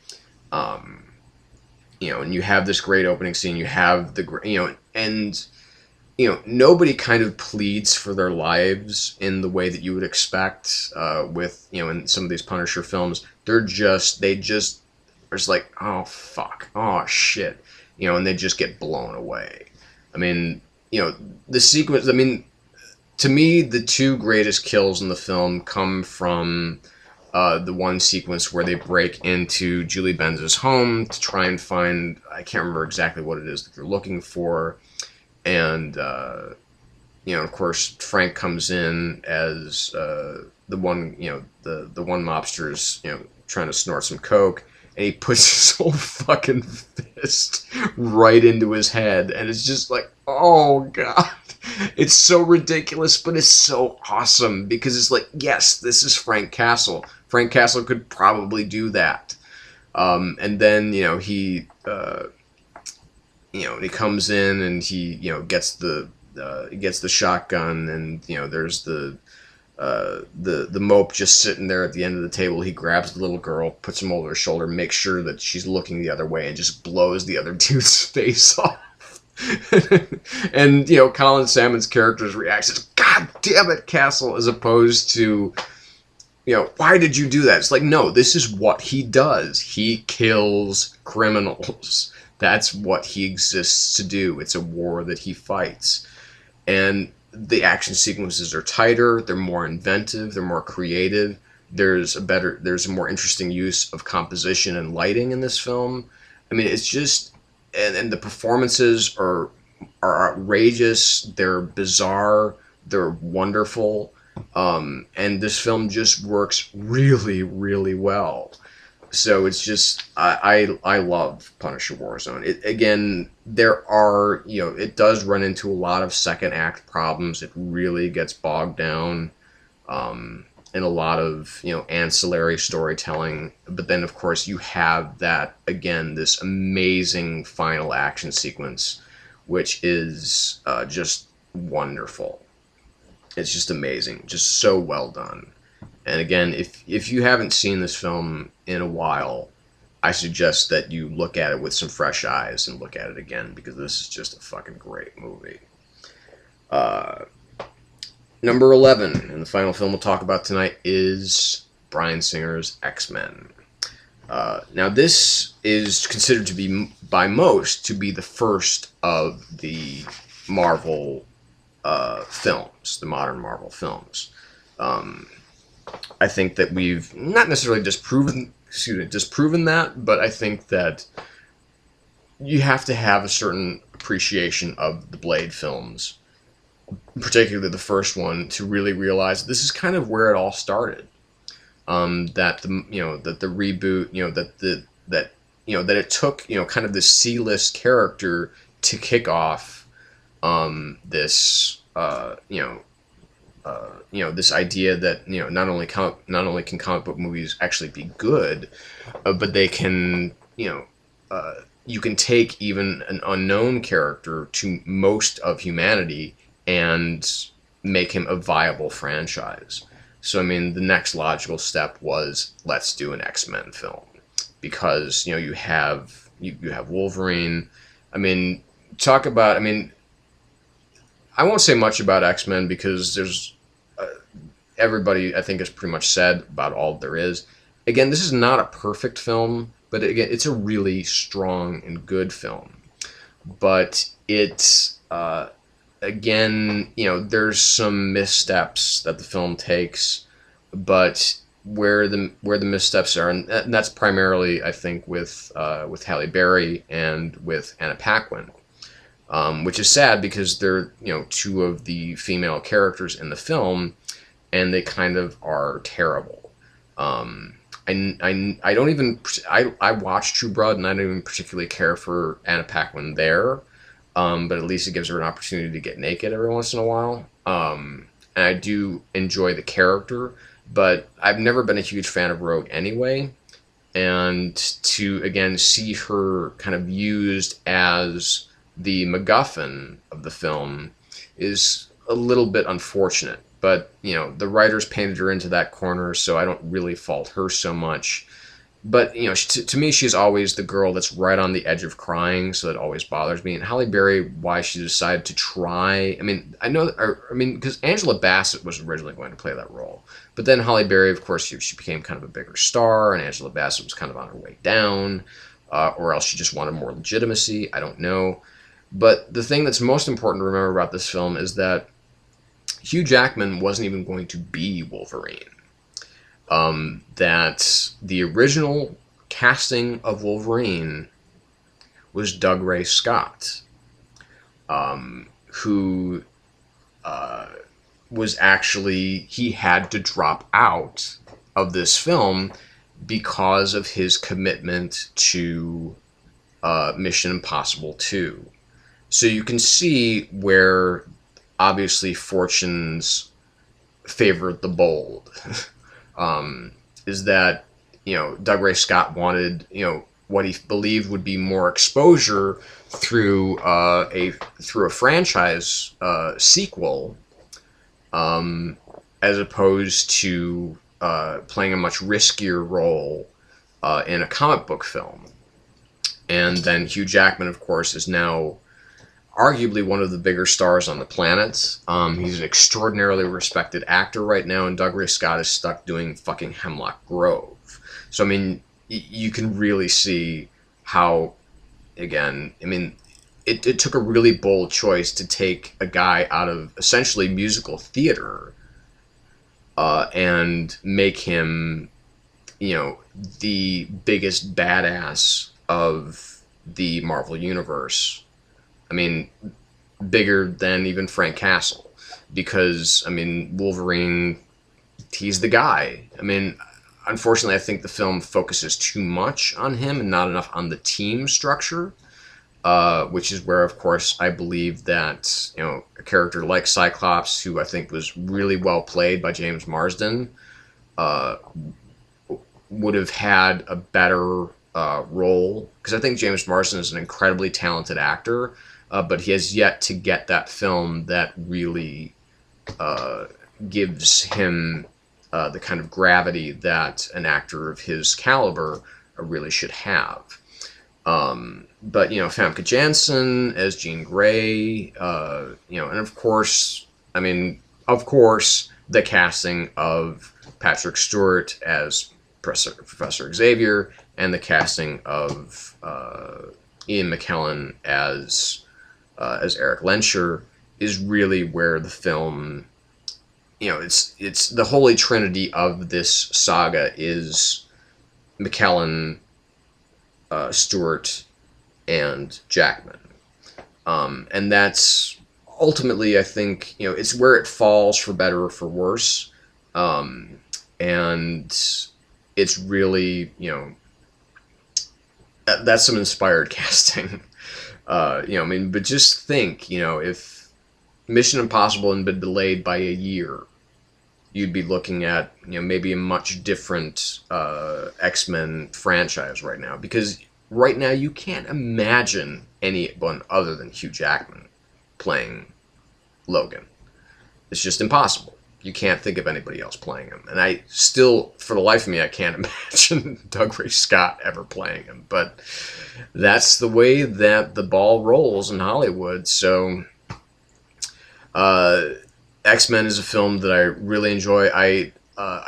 Speaker 1: And you have this great opening scene. You have nobody kind of pleads for their lives in the way that you would expect with, in some of these Punisher films. They're just like, oh, fuck, oh, shit, and they just get blown away. I mean, the sequence, to me, the two greatest kills in the film come from the one sequence where they break into Julie Benz's home to try and find, I can't remember exactly what it is that they're looking for. And, of course, Frank comes in as the one, the one mobster's, trying to snort some coke. And he puts his whole fucking fist right into his head. And it's just like, oh, God. It's so ridiculous, but it's so awesome. Because it's like, yes, this is Frank Castle. Frank Castle could probably do that. And then, he comes in and he, gets the shotgun, and, there's the mope just sitting there at the end of the table. He grabs the little girl, puts him over her shoulder, makes sure that she's looking the other way, and just blows the other dude's face off. And, Colin Salmon's character's reaction is, God damn it, Castle, as opposed to, why did you do that? It's like, no, this is what he does. He kills criminals. That's what he exists to do. It's a war that he fights. And the action sequences are tighter, they're more inventive, they're more creative. There's a more interesting use of composition and lighting in this film. I mean, it's just, and the performances are outrageous, they're bizarre, they're wonderful. And this film just works really, really well. So it's just, I love Punisher Warzone. Again, there are, it does run into a lot of second act problems. It really gets bogged down in a lot of, ancillary storytelling. But then, of course, you have that, again, this amazing final action sequence, which is just wonderful. It's just amazing. Just so well done. And again, if you haven't seen this film in a while, I suggest that you look at it with some fresh eyes and look at it again, because this is just a fucking great movie. Number 11, and the final film we'll talk about tonight, is Bryan Singer's X-Men. Now, this is considered to be, by most, to be the first of the Marvel films, the modern Marvel films. I think that we've not necessarily disproven that, but I think that you have to have a certain appreciation of the Blade films, particularly the first one, to really realize this is kind of where it all started. That the reboot, that it took, kind of this C-list character to kick off this this idea that not only can comic book movies actually be good, but they can you can take even an unknown character to most of humanity and make him a viable franchise. So I mean, the next logical step was, let's do an X-Men film, because you have Wolverine. I mean, I won't say much about X-Men because there's everybody, I think, has pretty much said about all there is. Again, this is not a perfect film, but again, it's a really strong and good film. But it's, again, there's some missteps that the film takes, but where the missteps are, and that's primarily, I think, with Halle Berry and with Anna Paquin. Which is sad because they're, two of the female characters in the film, and they kind of are terrible. I don't even, I watched True Blood, and I don't even particularly care for Anna Paquin there, but at least it gives her an opportunity to get naked every once in a while. And I do enjoy the character, but I've never been a huge fan of Rogue anyway, and to, again, see her kind of used as the MacGuffin of the film is a little bit unfortunate. But, the writers painted her into that corner, so I don't really fault her so much. But, to me, she's always the girl that's right on the edge of crying, so that always bothers me. And Halle Berry, why she decided to try, because Angela Bassett was originally going to play that role. But then Halle Berry, of course, she became kind of a bigger star, and Angela Bassett was kind of on her way down, or else she just wanted more legitimacy. I don't know. But the thing that's most important to remember about this film is that Hugh Jackman wasn't even going to be Wolverine. That the original casting of Wolverine was Doug Ray Scott, who was actually, he had to drop out of this film because of his commitment to Mission Impossible 2. So you can see where obviously fortunes favored the bold. Is that, Doug Ray Scott wanted, what he believed would be more exposure through a franchise sequel, as opposed to playing a much riskier role in a comic book film. And then Hugh Jackman, of course, is now arguably one of the bigger stars on the planet. He's an extraordinarily respected actor right now, and Doug Ray Scott is stuck doing fucking Hemlock Grove. So, I mean, you can really see how, again, I mean, it took a really bold choice to take a guy out of essentially musical theater and make him, the biggest badass of the Marvel Universe. I mean, bigger than even Frank Castle. Because, I mean, Wolverine, he's the guy. I mean, unfortunately, I think the film focuses too much on him and not enough on the team structure. Which is where, of course, I believe that, a character like Cyclops, who I think was really well played by James Marsden, would have had a better role. Because I think James Marsden is an incredibly talented actor, but he has yet to get that film that really gives him the kind of gravity that an actor of his caliber really should have. But, Famke Janssen as Jean Grey, and of course, the casting of Patrick Stewart as Professor Xavier, and the casting of Ian McKellen as Eric Lehnsherr is really where the film, it's the holy trinity of this saga is McKellen, Stewart, and Jackman. And that's ultimately, I think, it's where it falls for better or for worse. And it's really, that's some inspired casting. But just think, if Mission Impossible had been delayed by a year, you'd be looking at, maybe a much different X-Men franchise right now. Because right now you can't imagine anyone other than Hugh Jackman playing Logan. It's just impossible. You can't think of anybody else playing him. And I still, for the life of me, I can't imagine Doug Ray Scott ever playing him. But that's the way that the ball rolls in Hollywood. So X-Men is a film that I really enjoy. I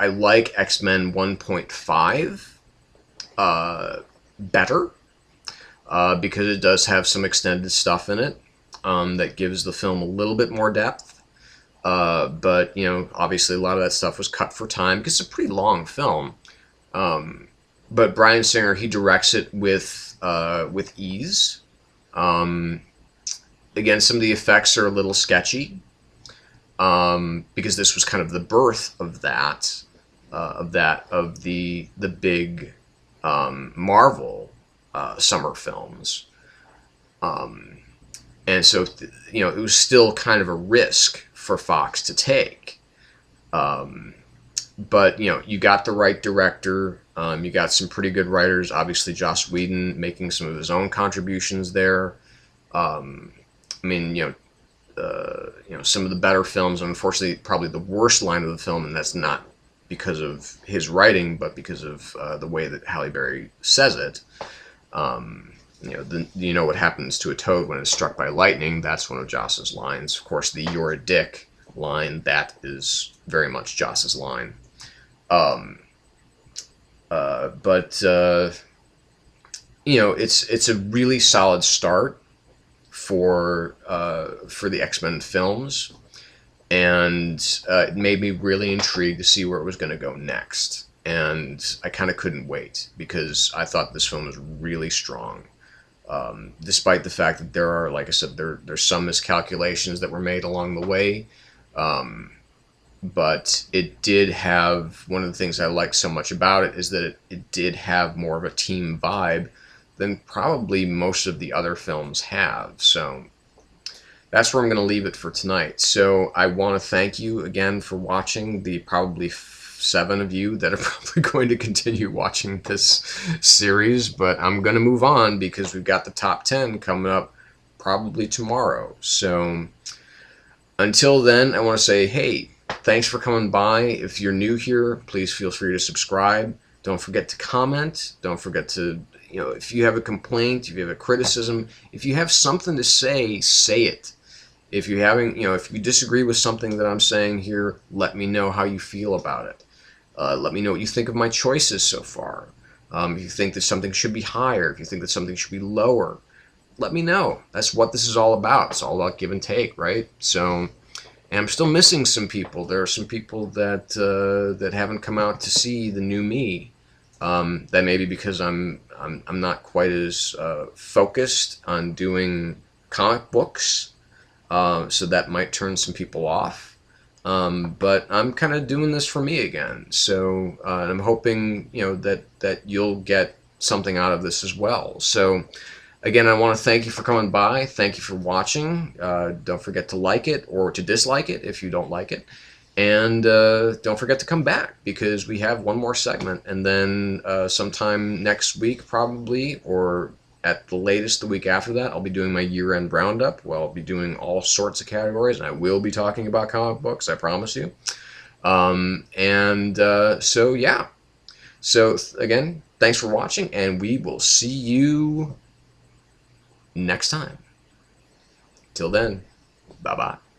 Speaker 1: like X-Men 1.5 better because it does have some extended stuff in it that gives the film a little bit more depth. But, obviously a lot of that stuff was cut for time because it's a pretty long film. But Bryan Singer, he directs it with ease. Again, some of the effects are a little sketchy. Because this was kind of the birth of the big Marvel summer films, and so it was still kind of a risk for Fox to take, but you got the right director, you got some pretty good writers. Obviously, Joss Whedon making some of his own contributions there. Some of the better films, unfortunately, probably the worst line of the film, and that's not because of his writing, but because of the way that Halle Berry says it. What happens to a toad when it's struck by lightning? That's one of Joss's lines. Of course, the "you're a dick" line, that is very much Joss's line. It's a really solid start for the X-Men films. and it made me really intrigued to see where it was going to go next. And I kind of couldn't wait because I thought this film was really strong. Despite the fact that there are, like I said, there's some miscalculations that were made along the way. But it did have, one of the things I liked so much about it is that it did have more of a team vibe than probably most of the other films have. So that's where I'm going to leave it for tonight. So I want to thank you again for watching, the probably 7 of you that are probably going to continue watching this series, but I'm going to move on because we've got the top 10 coming up probably tomorrow. So until then, I want to say, hey, thanks for coming by. If you're new here, please feel free to subscribe. Don't forget to comment. Don't forget to, if you have a complaint, if you have a criticism, if you have something to say, say it. If you're having, if you disagree with something that I'm saying here, let me know how you feel about it. Let me know what you think of my choices so far. If you think that something should be higher, if you think that something should be lower, let me know. That's what this is all about. It's all about give and take, right? So, and I'm still missing some people. There are some people that that haven't come out to see the new me. That may be because I'm not quite as focused on doing comic books. So that might turn some people off. But I'm kind of doing this for me again. So I'm hoping that you'll get something out of this as well. So again, I want to thank you for coming by. Thank you for watching. Don't forget to like it or to dislike it if you don't like it. And don't forget to come back because we have one more segment. And then sometime next week probably, or at the latest the week after that, I'll be doing my year-end roundup. Well, I'll be doing all sorts of categories, and I will be talking about comic books, I promise you. So, yeah. So, again, thanks for watching, and we will see you next time. Till then, bye-bye.